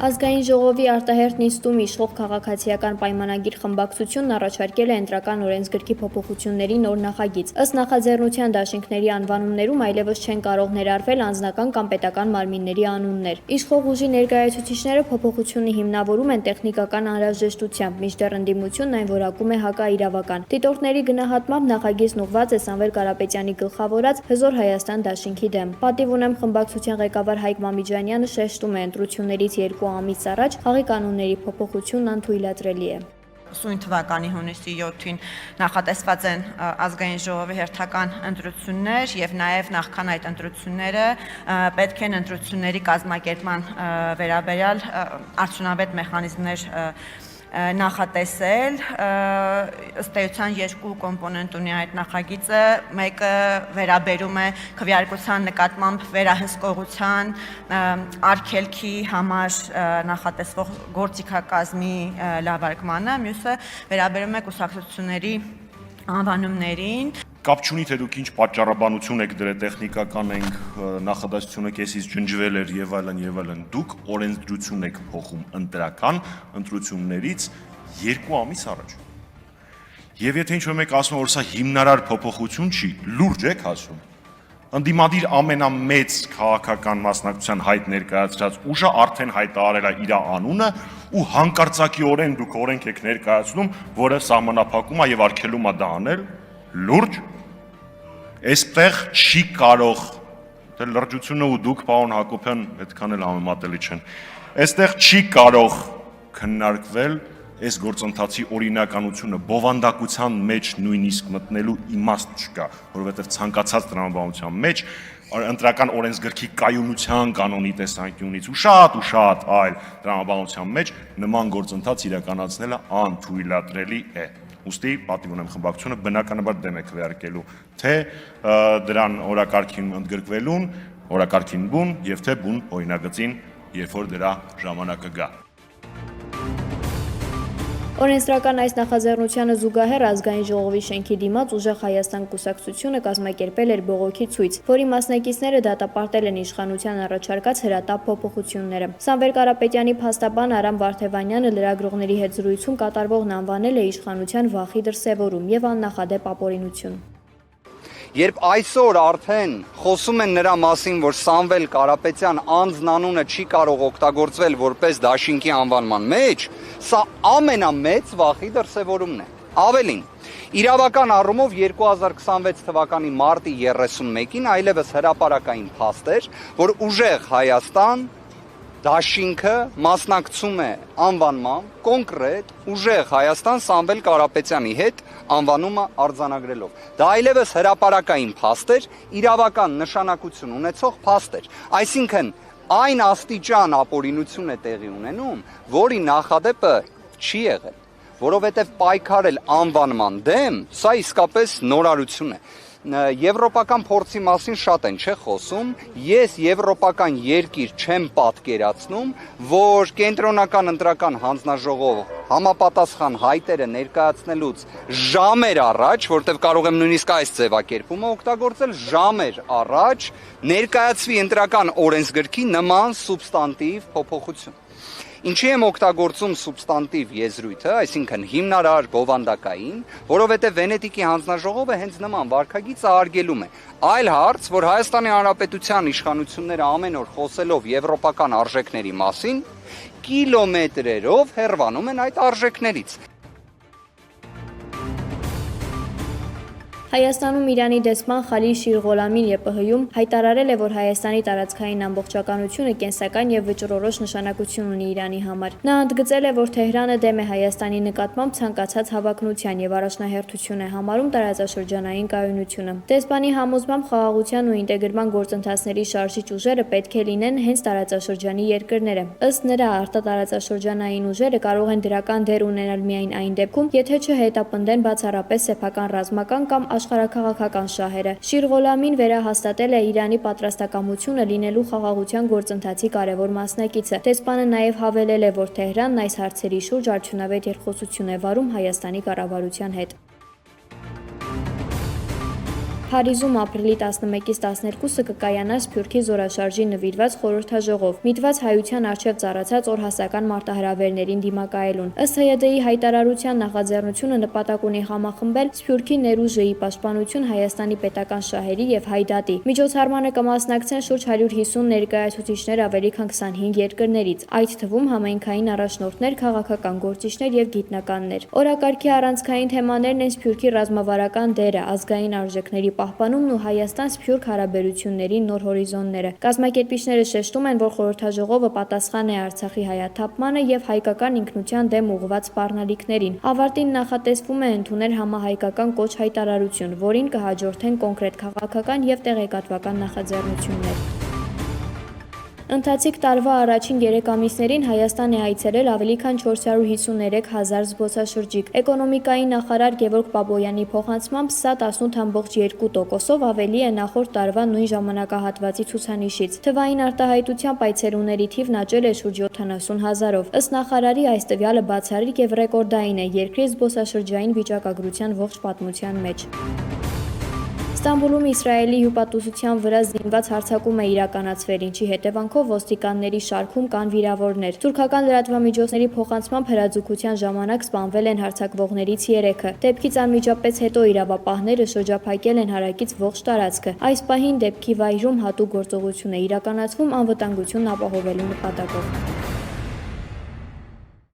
Ազգային ժողովի արտահերթ նիստում իշխող քաղաքացիական պայմանագիր խմբակցությունն առաջարկել է ընտրական օրենսգրքի փոփոխությունների նոր նախագիծ։ Ըստ նախաձեռնության դաշինքների անվանումներում այլևս չեն կարող ներառվել անձնական կամ պետական մարմինների անուններ։ Իշխող ուժի ներկայացուցիչները փոփոխությունը հիմնավորում են տեխնիկական անհրաժեշտությամբ, մինչդեռ ընդդիմությունն այն որակում է հակաիրավական։ Դիտորդների գնահատմամբ նախագիծն ուղղված է Սամվել Կարապետյանի գլխավորած Հզոր Հայաստան դաշինքի դեմ։ Պատիվ ունեմ խմբակցության ղեկավար Հայկ Մամիջանյանը շեշտում է ընտրություններից 2 ամիս առաջ խաղի կանոնների փոփոխությունն անթույլատրելի է։ Սույն թվականի հունիսի 7-ին նախատեսված են ազգային ժողովի հերթական ընտրություններ եւ նաեւ նախքան այդ ընտրությունները պետք են ընտրությունների կազմակերպման վերաբերյալ արդյունավետ մեխանիզմներ նախատեսել, ըստ էության 2 կոմպոնենտ ունի այդ նախագիծը, մեկը վերաբերում է քվեարկության նկատմամբ վերահսկողության արգելքի համար նախատեսվող գործիքակազմի լավարկմանը, մյուսը վերաբերում է կուսակցությունների անվանումներին։ Կապ չունի թե դուք ինչ պատճառաբանություն եք դրել, տեխնիկական ենք, նախադասությունը կեսից ջնջվել էր եւ այլն, դուք օրենսդրություն եք փոխում ընտրական ընտրություններից 2 ամիս առաջ։ Եվ եթե ինչ-որ մեկ ասում որ սա հիմնարար փոփոխություն չի, լուրջ եք ասում։ Ընդդիմադիր ամենամեծ քաղաքական մասնակցության հայտ ներկայացրած ուժը արդեն հայտարարել է իր անունը ու հանկարծակիորեն դուք օրենք եք ներկայացնում, որը սահմանափակում է եւ արգելում է դա անել, լուրջ։ Այստեղ չի կարող, թե լրջությունը ու դուք, պարոն Հակոբյան, այդքան էլ համեմատելի չեն, այստեղ չի կարող քննարկվել այս գործընթացի օրինականությունը, բովանդակության մեջ նույնիսկ մտնելու իմաստ չկա, որովհետև ցանկացած տրամաբանության մեջ ընտրական օրենսգրքի կայունության կանոնի տեսանկյունից ու շատ այլ տրամաբանության մեջ նման գործընթաց իրականացնելը անթույլատրելի է։ Ուստի պատիվ ունեմ խմբակցությունը բնականաբար դեմ է քվեարկելու թե դրան օրակարգին ընդգրկվելուն, օրակարգին բուն եւ թե բուն օրինագծին, երբ որ դրա ժամանակը գա։ Օրենսդրական այս նախաձեռնությանը զուգահեռ ազգային ժողովի շենքի դիմաց Ուժեղ Հայաստան կուսակցությունը կազմակերպել էր բողոքի ցույց, որի մասնակիցները դատապարտել են իշխանության առաջարկած հրատապ փոփոխությունները։ Սամվել Կարապետյանի փաստաբան Արամ Վարդևանյանը լրագրողների հետ զրույցում կատարվողն անվանել է իշխանության վախի դրսևորում եւ աննախադեպ ապօրինություն։ Երբ այսօր արդեն խոսում են նրա մասին, որ Սամվել Կարապետյան անձնանունը չի կարող օգտագործվել որպես դաշինքի անվանման մեջ, սա ամենամեծ վախի դրսևորումն է։ Ավելին, իրավական առումով 2026 թվականի մարտի 31-ին այլևս հրապարակային փաստ էր, որ Ուժեղ Հայաստան դաշինքը մասնակցում է անվանման կոնկրետ Ուժեղ Հայաստան Սամվել Կարապետյանի հետ անվանումը արձանագրելով։ Դա այլևս հրապարակային փաստ էր, իրավական նշանակություն ունեցող փաստ էր։ Այսինքն այն աստիճան ապօրինություն է տեղի ունենում, որի նախադեպը չի եղել, որովհետև պայքարել անվանման դեմ, սա իսկապես նորարություն է։ Եվրոպական փորձի մասին շատ են չէ խոսում, ես եվրոպական երկիր չեմ պատկերացնում, որ կենտրոնական ընտրական հանձնաժողով համապատասխան հայտերը ներկայացնելուց ժամեր առաջ, որտեղ կարող եմ նույնիսկ այս ձևակերպումը օգտագործել, ժամեր առաջ ներկայացվի ընտրական օրենսգրքի նման սուբստանտիվ փոփոխություն։ Ինչի եմ օգտագործում սուբստանտիվ եզրույթը, այսինքն հիմնարար բովանդակային, որովհետև Վենետիկի հանձնաժողովը հենց նման վարքագիծը արգելում է։ Այլ հարց, որ Հայաստանի Հանրապետության իշխանությունները ամեն օր խոսելով եվրոպական արժեքների մասին, կիլոմետրերով հեռվանում են այդ արժեքներից։ Հայաստանում Իրանի դեսպան Խալիլ Շիրղոլամին ԵՊՀ-ում հայտարարել է, որ Հայաստանի տարածքային ամբողջականությունը կենսական եւ վճռորոշ նշանակություն ունի Իրանի համար։ Նա ընդգծել է, որ Թեհրանը դեմ է Հայաստանի նկատմամբ ցանկացած հավակնության եւ առաջնահերթություն է համարում տարածաշրջանային կայունությունը։ Դեսպանի համոզմամբ խաղաղության ու ինտեգրման գործընթացների շարժիչ ուժերը պետք է լինեն հենց տարածաշրջանի երկրները։ Ըստ նրա, արտատարածաշրջանային ուժերը կարող են դրական դեր ունենալ միայն այն դեպքում, եթե չհետապնդեն բացառապես սեփական ռազմական կամ աշխարհաքաղաքական շահերը։ Շիրղոլամին վերահաստատել է Իրանի պատրաստակամությունը լինելու խաղաղության գործընթացի կարևոր մասնակիցը։ Դեսպանը նաև հավելել է, որ Թեհրանն այս հարցերի շուրջ արդյունավետ երկխոսություն է վարում Հայաստանի կառավարության հետ։ Փարիզում ապրիլի 11-ից 12-ը կկայանա Սփյուռքի զորաշարժի նվիրված խորհրդաժողով, միտված հայության առջև ծառացած օրհասական մարտահրավերներին դիմակայելուն։ Ըստ ՀՅԴ-ի հայտարարության նախաձեռնությունը նպատակ ունի համախմբել Սփյուռքի ներուժի պաշտպանություն Հայաստանի պետական շահերի եւ Հայդատի։ Միջոցառմանը կմասնակցեն շուրջ 150 ներկայացուցիչներ ավելի քան 25 երկրներից, այդ թվում համայնքային առաջնորդներ, քաղաքական գործիչներ եւ գիտնականներ։ Օրակարգի առանցքային թեմաներն են Սփյուռքի ռազմավարական դերը, ազգային արժեքների պահպանումն ու Հայաստան-Սփյուռք հարաբերությունների նոր հորիզոնները։ Կազմակերպիչները շեշտում են, որ խորհրդաժողովը պատասխան է Արցախի հայաթափմանը եւ հայկական ինքնության դեմ ուղղված սպառնալիքներին։ Ավարտին նախատեսվում է ընդունել համահայկական կոչ հայտարարություն, որին կհաջորդեն կոնկրետ քաղաքական եւ տեղեկատվական նախաձեռնություններ։ Ընթացիկ տարվա առաջին 3 ամիսներին Հայաստան է այցելել ավելի քան 453,000 զբոսաշրջիկ։ Էկոնոմիկայի նախարար Գևորգ Բաբոյանի փոխանցմամբ սա 18.2%-ով ավելի է նախորդ տարվա նույն ժամանակահատվածի ցուցանիշից։ Թվային արտահայտությամբ այցելուների թիվն աճել է շուրջ 70,000-ով։ Ըստ նախարարի այս տվյալը բացառիկ եւ ռեկորդային է երկրի զբոսաշրջային վիճակագրության ողջ պատմության մեջ։ Ստամբուլում Իսրայելի հյուպատոսության վրա զինված հարձակում է իրականացվել, ինչի հետևանքով ոստիկանների շարքում կան վիրավորներ։ Թուրքական լրատվամիջոցների փոխանցմամբ հրաձգության ժամանակ սպանվել են հարձակվողներից 3-ը։ Դեպքից անմիջապես հետո իրավապահները շրջափակել են հարակից ողջ տարածքը։ Այս պահին դեպքի վայրում հատուկ գործողություն է իրականացվում անվտանգությունն ապահովելու նպատակով։